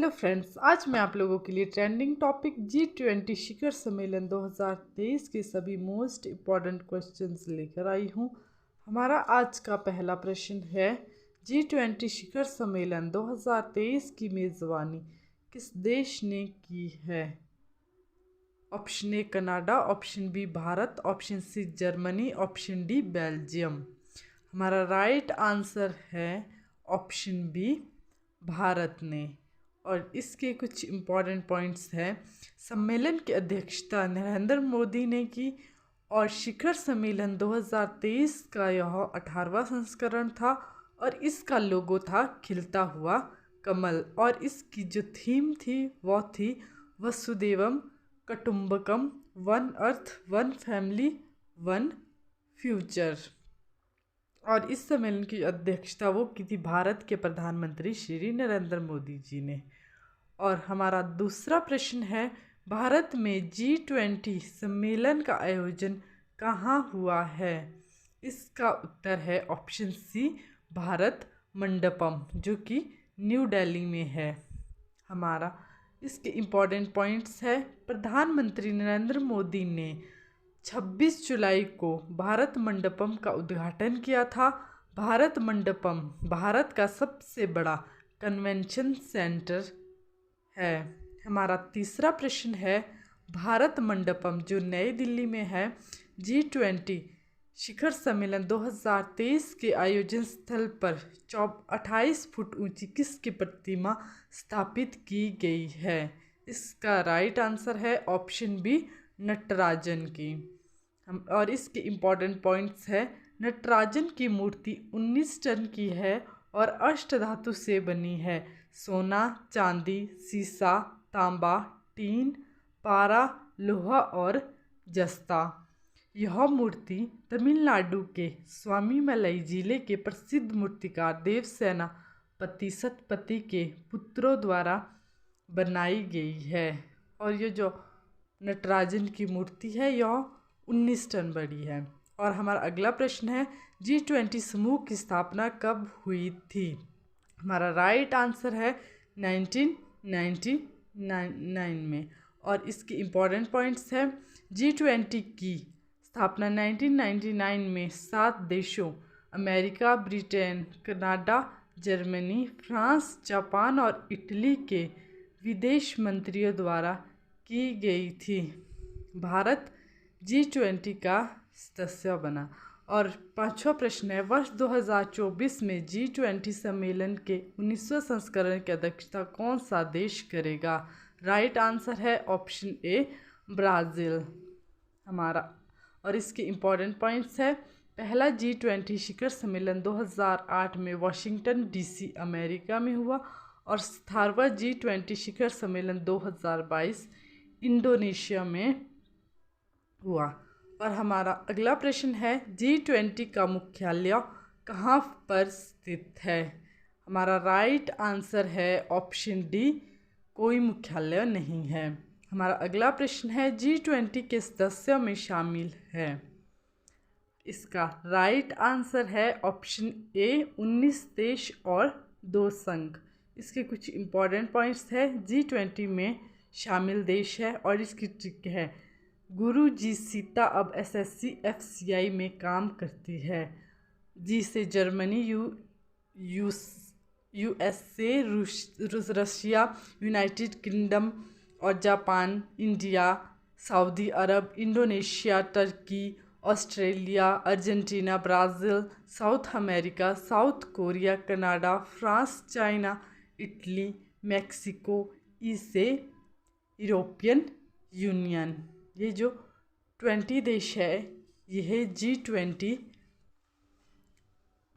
Hello friends, आज मैं आप लोगों के लिए ट्रेंडिंग टॉपिक G20 शिखर सम्मेलन 2023 के सभी मोस्ट इम्पॉर्टेंट क्वेश्चंस लेकर आई हूँ। हमारा आज का पहला प्रश्न है, G20 शिखर सम्मेलन 2023 की मेज़बानी किस देश ने की है? Option A Canada, option B Bharat, option C Germany, option D Belgium. हमारा राइट आंसर है ऑप्शन बी भारत ने। और इसके कुछ इम्पॉर्टेंट पॉइंट्स हैं। सम्मेलन की अध्यक्षता नरेंद्र मोदी ने की और शिखर सम्मेलन 2023 का यह 18वां संस्करण था और इसका लोगो था खिलता हुआ कमल और इसकी जो थीम थी वो थी वसुदेवम कुटुंबकम, one earth, one family, one future. और इस सम्मेलन की अध्यक्षता वो की थी भारत के प्रधानमंत्री श्री नरेंद्र मोदी जी ने। और हमारा दूसरा प्रश्न है, भारत में G20 सम्मेलन का आयोजन कहाँ हुआ है? इसका उत्तर है ऑप्शन सी भारत मंडपम, जो कि न्यू दिल्ली में है। हमारा इसके इम्पॉर्टेंट पॉइंट्स है, प्रधानमंत्री नरेंद्र मोदी ने 26 जुलाई को भारत मंडपम का उद्घाटन किया था। भारत मंडपम भारत का सबसे बड़ा कन्वेंशन सेंटर है। हमारा तीसरा प्रश्न है, भारत मंडपम जो नई दिल्ली में है, G20 शिखर सम्मेलन 2023 के आयोजन स्थल पर 28 फुट ऊंची किसकी प्रतिमा स्थापित की गई है? इसका राइट आंसर है ऑप्शन बी नटराजन की। और इसके इम्पॉर्टेंट पॉइंट्स है, नटराजन की मूर्ति 19 टन की है और अष्टधातु से बनी है। सोना, चांदी, सीसा, तांबा, टीन, पारा, लोहा और जस्ता। यह मूर्ति तमिलनाडु के स्वामीमलाई जिले के प्रसिद्ध मूर्तिकार देवसेनापति सतपति के पुत्रों द्वारा बनाई गई है। और ये जो नटराजन की मूर्ति है यह 19 टन बड़ी है। और हमारा अगला प्रश्न है, G20 समूह की स्थापना कब हुई थी? हमारा राइट आंसर है 1999 में। और इसके इम्पॉर्टेंट पॉइंट्स हैं, G20 की स्थापना 1999 में 7 देशों America, Britain, Canada, Germany, France, Japan और इटली के विदेश मंत्रियों द्वारा की गई थी। भारत G20 का सदस्य बना। और पांचवा प्रश्न है, वर्ष 2024 में G20 सम्मेलन के 19वें संस्करण की अध्यक्षता कौन सा देश करेगा? राइट आंसर है ऑप्शन ए ब्राज़ील हमारा। और इसके इम्पॉर्टेंट पॉइंट्स है, पहला G20 शिखर सम्मेलन 2008 में वाशिंगटन DC अमेरिका में हुआ और 17वां G20 शिखर सम्मेलन 2022 इंडोनेशिया में हुआ। और हमारा अगला प्रश्न है, G20 का मुख्यालय कहाँ पर स्थित है? हमारा राइट आंसर है ऑप्शन डी कोई मुख्यालय नहीं है। हमारा अगला प्रश्न है, G20 के सदस्यों में शामिल है? इसका राइट आंसर है ऑप्शन ए 19 देश और 2 संघ। इसके कुछ इम्पॉर्टेंट पॉइंट्स है, G20 में शामिल देश है और इसकी ट्रिक है, गुरु जी सीता अब SSC FCI में काम करती है। जी से Germany, USA, Russia, United Kingdom और Japan, India, Saudi Arabia, Indonesia, Turkey, Australia, Argentina, Brazil, South America, South Korea, Canada, France, China, Italy, Mexico, ई से यूरोपियन यूनियन। ये जो 20 देश है यह G20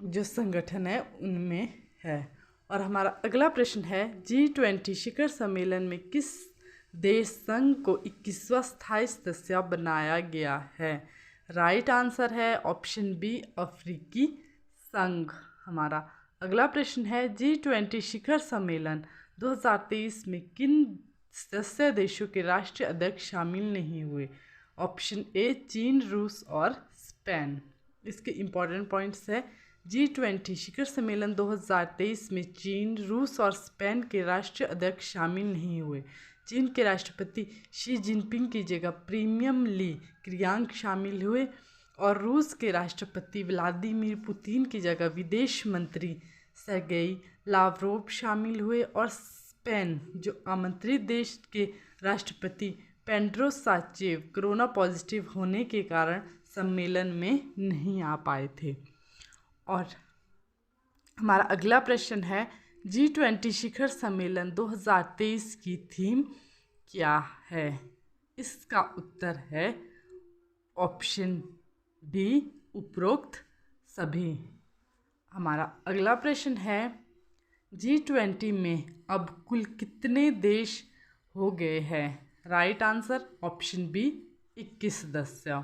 जो संगठन है उनमें है। और हमारा अगला प्रश्न है, G20 शिखर सम्मेलन में किस देश संघ को 21वां स्थायी सदस्य बनाया गया है? राइट आंसर है ऑप्शन बी अफ्रीकी संघ। हमारा अगला प्रश्न है, G20 शिखर सम्मेलन 2023 में किन सदस्य देशों के राष्ट्रीय अध्यक्ष शामिल नहीं हुए? ऑप्शन ए चीन, रूस और स्पेन। इसके इम्पॉर्टेंट पॉइंट्स है, G20 शिखर सम्मेलन 2023 में चीन, रूस और स्पेन के राष्ट्रीय अध्यक्ष शामिल नहीं हुए। चीन के राष्ट्रपति शी जिनपिंग की जगह प्रीमियम ली क्रियांग शामिल हुए और रूस के राष्ट्रपति व्लादिमीर पुतिन की जगह विदेश मंत्री सर्गेई लावरोव शामिल हुए और स्पेन जो आमंत्रित देश के राष्ट्रपति पेड्रो साnchez कोरोना पॉजिटिव होने के कारण सम्मेलन में नहीं आ पाए थे। और हमारा अगला प्रश्न है G20 शिखर सम्मेलन 2023 की थीम क्या है? इसका उत्तर है ऑप्शन डी, उपरोक्त सभी। हमारा अगला प्रश्न है G20 में अब कुल कितने देश हो गए हैं? राइट आंसर ऑप्शन बी, 21 सदस्य।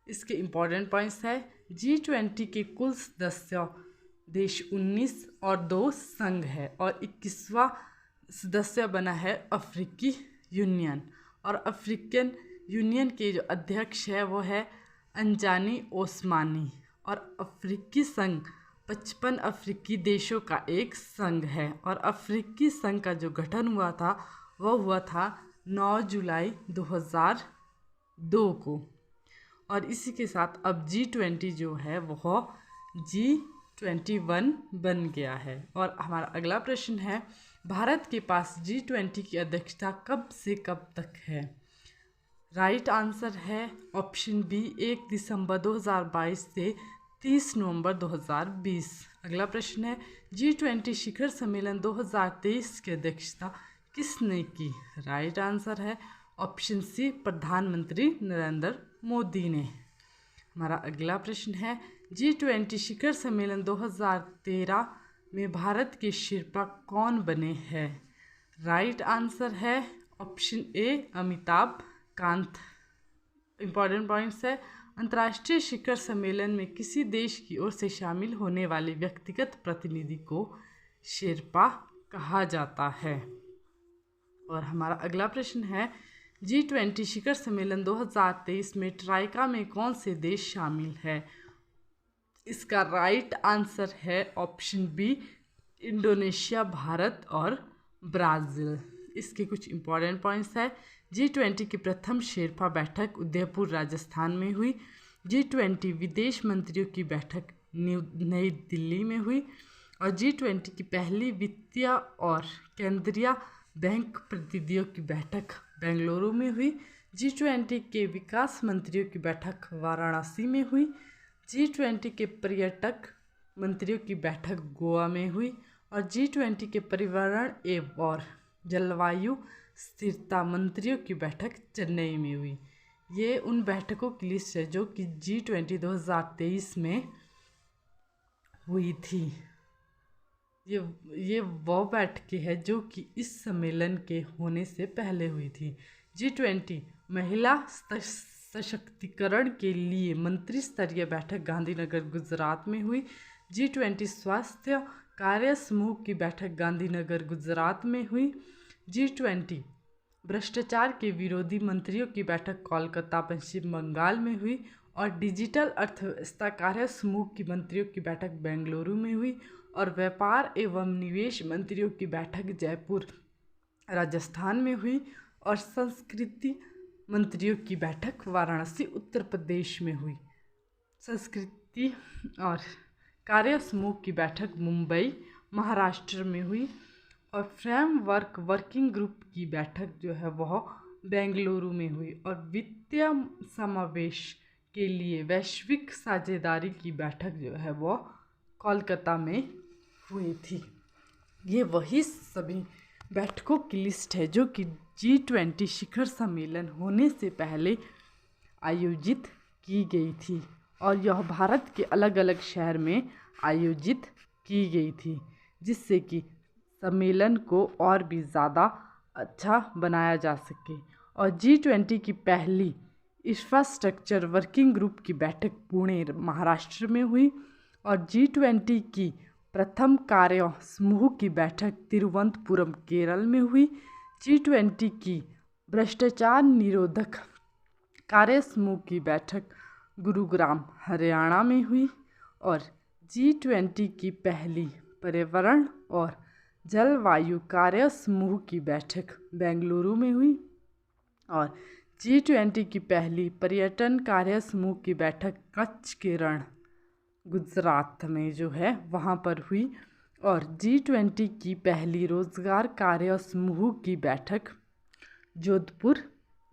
इसके इम्पोर्टेंट पॉइंट्स है G20 के कुल सदस्य देश 19 और 2 संघ है और 21वां सदस्य बना है अफ्रीकी यूनियन। और अफ्रीकन यूनियन के जो अध्यक्ष है वो है अंजानी ओस्मानी। और अफ्रीकी संघ 55 अफ्रीकी देशों का एक संघ है और अफ्रीकी संघ का जो गठन हुआ था वह हुआ था 9 जुलाई 2002 को। और इसी के साथ अब G20 जो है वह G21 बन गया है। और हमारा अगला प्रश्न है भारत के पास G20 की अध्यक्षता कब से कब तक है? राइट आंसर है ऑप्शन बी, 1 दिसंबर 2022 से 30 नवंबर 2020। अगला प्रश्न है G20 शिखर सम्मेलन 2023 की अध्यक्षता किसने की? राइट आंसर है ऑप्शन सी, प्रधानमंत्री नरेंद्र मोदी ने। हमारा अगला प्रश्न है G20 शिखर सम्मेलन 2013 में भारत के शिरपा कौन बने हैं? राइट आंसर है ऑप्शन ए, अमिताभ कांत। इम्पॉर्टेंट पॉइंट्स है अंतर्राष्ट्रीय शिखर सम्मेलन में किसी देश की ओर से शामिल होने वाले व्यक्तिगत प्रतिनिधि को शेरपा कहा जाता है। और हमारा अगला प्रश्न है G20 शिखर सम्मेलन 2023 में ट्राइका में कौन से देश शामिल है? इसका राइट आंसर है ऑप्शन बी, इंडोनेशिया, भारत और ब्राज़ील। इसके कुछ इम्पोर्टेंट पॉइंट्स है G20 की प्रथम शेरपा बैठक उदयपुर राजस्थान में हुई। G20 विदेश मंत्रियों की बैठक नई दिल्ली में हुई और G20 की पहली वित्तीय और केंद्रीय बैंक प्रतिनिधियों की बैठक बेंगलुरु में हुई। G20 के विकास मंत्रियों की बैठक वाराणसी में हुई। G20 के पर्यटक मंत्रियों की बैठक गोवा में हुई और G20 के पर्यावरण एवं और जलवायु स्थिरता मंत्रियों की बैठक चेन्नई में हुई। ये उन बैठकों की लिस्ट है जो कि G20 2023 में हुई थी। ये वो बैठकें है जो कि इस सम्मेलन के होने से पहले हुई थी। G20 महिला सशक्तिकरण के लिए मंत्री स्तरीय बैठक गांधीनगर गुजरात में हुई। G20 स्वास्थ्य कार्य समूह की बैठक गांधीनगर गुजरात में हुई। G20 भ्रष्टाचार के विरोधी मंत्रियों की बैठक कोलकाता पश्चिम बंगाल में हुई और डिजिटल अर्थव्यवस्था कार्य समूह की मंत्रियों की बैठक बेंगलुरु में हुई और व्यापार एवं निवेश मंत्रियों की बैठक जयपुर राजस्थान में हुई और संस्कृति मंत्रियों की बैठक वाराणसी उत्तर प्रदेश में हुई। संस्कृति और कार्य समूह की बैठक मुंबई महाराष्ट्र में हुई और फ्रेमवर्क वर्किंग ग्रुप की बैठक जो है वह बेंगलुरु में हुई और वित्तीय समावेश के लिए वैश्विक साझेदारी की बैठक जो है वह कोलकाता में हुई थी। ये वही सभी बैठकों की लिस्ट है जो कि G20 शिखर सम्मेलन होने से पहले आयोजित की गई थी और यह भारत के अलग अलग शहर में आयोजित की गई थी, जिससे कि सम्मेलन को और भी ज़्यादा अच्छा बनाया जा सके। और G20 की पहली इंफ्रास्ट्रक्चर वर्किंग ग्रुप की बैठक पुणे महाराष्ट्र में हुई और G20 की प्रथम कार्य समूह की बैठक तिरुवनंतपुरम केरल में हुई। G20 की भ्रष्टाचार निरोधक कार्य समूह की बैठक गुरुग्राम हरियाणा में हुई और G20 की पहली पर्यावरण और जलवायु कार्य समूह की बैठक बेंगलुरु में हुई। और G20 की पहली पर्यटन कार्य समूह की बैठक कच्छ के रण गुजरात में जो है वहाँ पर हुई। और G20 की पहली रोजगार कार्य समूह की बैठक जोधपुर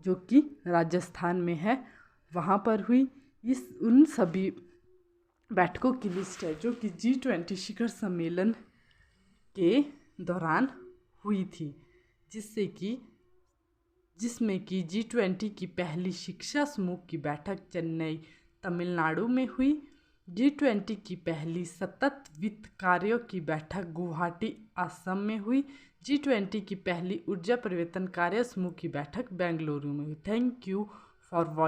जो कि राजस्थान में है वहाँ पर हुई। उन सभी बैठकों की लिस्ट है जो कि G20 शिखर सम्मेलन के दौरान हुई थी, जिसमें कि G20 की पहली शिक्षा समूह की बैठक चेन्नई तमिलनाडु में हुई। G20 की पहली सतत वित्त कार्यों की बैठक गुवाहाटी असम में हुई। G20 की पहली ऊर्जा परिवर्तन कार्य समूह की बैठक बेंगलुरु में हुई। Thank you for watching.